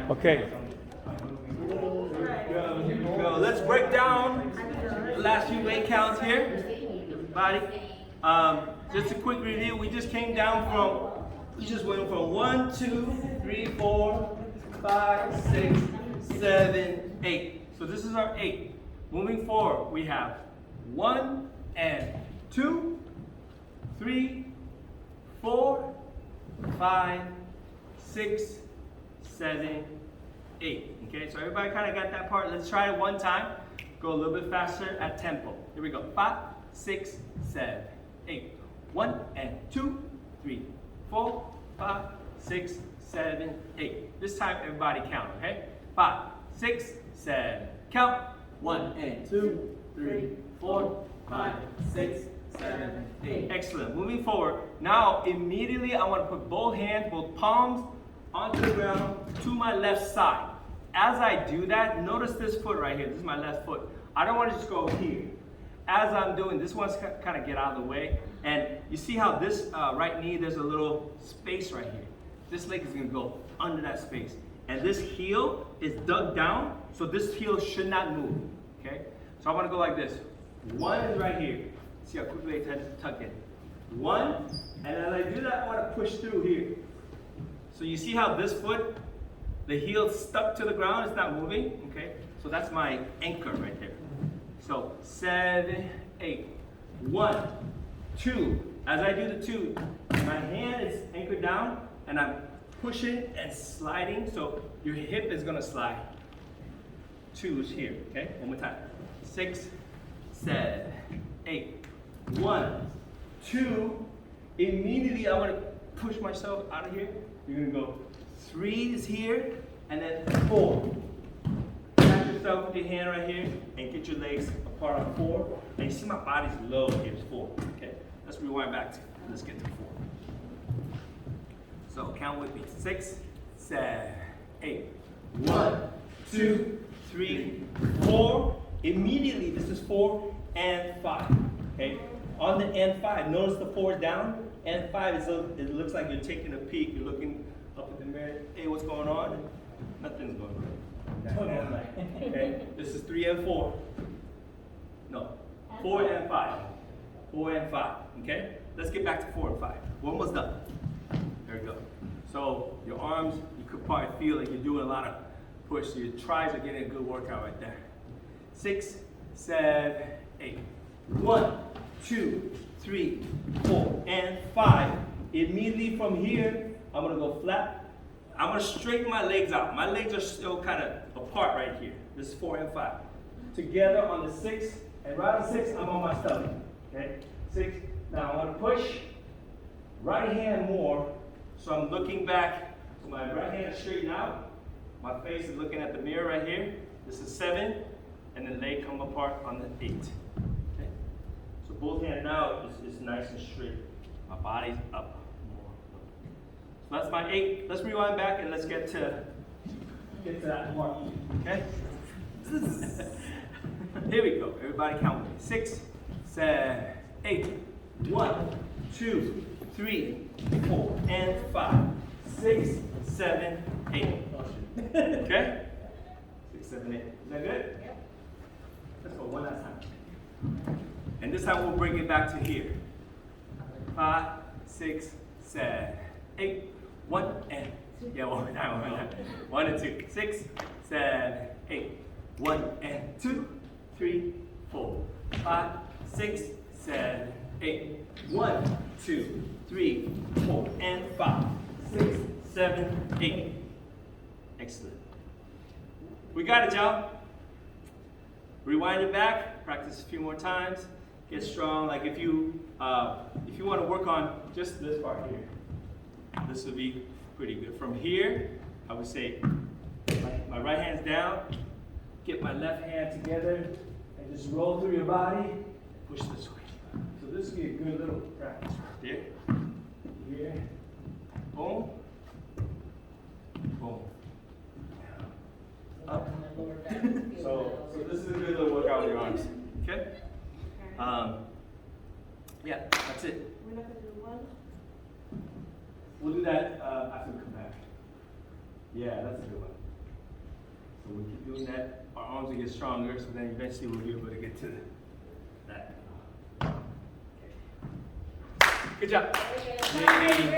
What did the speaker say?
Okay. Here we go. Let's break down the last few weight counts here, everybody. Just a quick review. We just came down from, we just went from 1, 2, 3, 4, 5, 6, 7, 8. So this is our 8. Moving forward, we have 1 and 2, 3, 4, 5, 6, 7, 8. Okay, so everybody kind of got that part. Let's try it one time. Go a little bit faster at tempo. Here we go. 5, 6, 7, 8. 1 and 2, 3, 4, 5, 6, 7, 8. This time everybody count, okay? 5, 6, 7. Count. 1 and 2, 3, 4, 5, 6, 7, 8. Excellent. Moving forward. Now immediately I want to put both hands, both palms onto the ground to my left side. As I do that, notice this foot right here. This is my left foot. I don't want to just go here. As I'm doing this, one's kind of get out of the way. And you see how this right knee, there's a little space right here. This leg is going to go under that space. And this heel is dug down, so this heel should not move. Okay? So I want to go like this. 1 is right here. See how quickly I tuck in. 1, and as I do that, I want to push through here. So you see how this foot, the heel stuck to the ground, it's not moving, okay? So that's my anchor right there. So 7, 8, 1, 2. As I do the 2, my hand is anchored down and I'm pushing and sliding, so your hip is gonna slide. 2 is here, okay? One more time. 6, 7, 8, 1, 2. Immediately I wanna push myself out of here. You're gonna go 3 is here, and then 4. Catch yourself with your hand right here, and get your legs apart on 4. And you see my body's low here, it's 4. Okay, let's rewind back to, let's get to 4. So count with me. 6, 7, 8. 1, 2, 3, 4. Immediately, this is 4 and 5. Okay, on the and 5, notice the 4 is down. And 5 is it looks like you're taking a peek. You're looking up at the mirror. Hey, what's going on? Nothing's going on. Okay. This is 3 and 4. No, 4 and 5. 4 and 5. Okay. Let's get back to 4 and 5. We're almost done. There we go. So your arms, you could probably feel like you're doing a lot of push. So your tries are getting a good workout right there. 6, 7, 8. 1, 2, 3, 4, and 5. Immediately from here, I'm gonna go flat. I'm gonna straighten my legs out. My legs are still kind of apart right here. This is 4 and 5. Together on the 6, and right on 6, I'm on my stomach. Okay? 6. Now I'm gonna push right hand more. So I'm looking back. So my right hand is straightened out. My face is looking at the mirror right here. This is 7, and then leg come apart on the 8. So both hands now is nice and straight. My body's up more. So that's my 8. Let's rewind back and let's get to that part. Okay? Here we go. Everybody count with me. 6, 7, 8. 1, 2, 3, 4, and 5. 6, 7, 8. Okay? 6, 7, 8. Is that good? Yeah. Let's go one last time. And this time we'll bring it back to here. 5, 6, 7, 8. 1 and 2. Yeah, one more time. 1 and 2. 6, 7, 8. 1 and 2, 3, 4, 5, 6, 7, 8. 1, 2, 3, 4, and 5, 6, 7, 8. Excellent. We got it, y'all. Rewind it back. Practice a few more times. Get strong. Like if you want to work on just this part here, this would be pretty good. From here, I would say my right hand's down, get my left hand together, and just roll through your body, push this way. So this would be a good little practice right there. Here, boom, boom, up. So this is a good little workout with your arms. Okay. Yeah, that's it. We're not going to do one? We'll do that after we come back. Yeah, that's a good one. So we keep doing that. Our arms will get stronger, so then eventually we'll be able to get to that. Good job. Yay.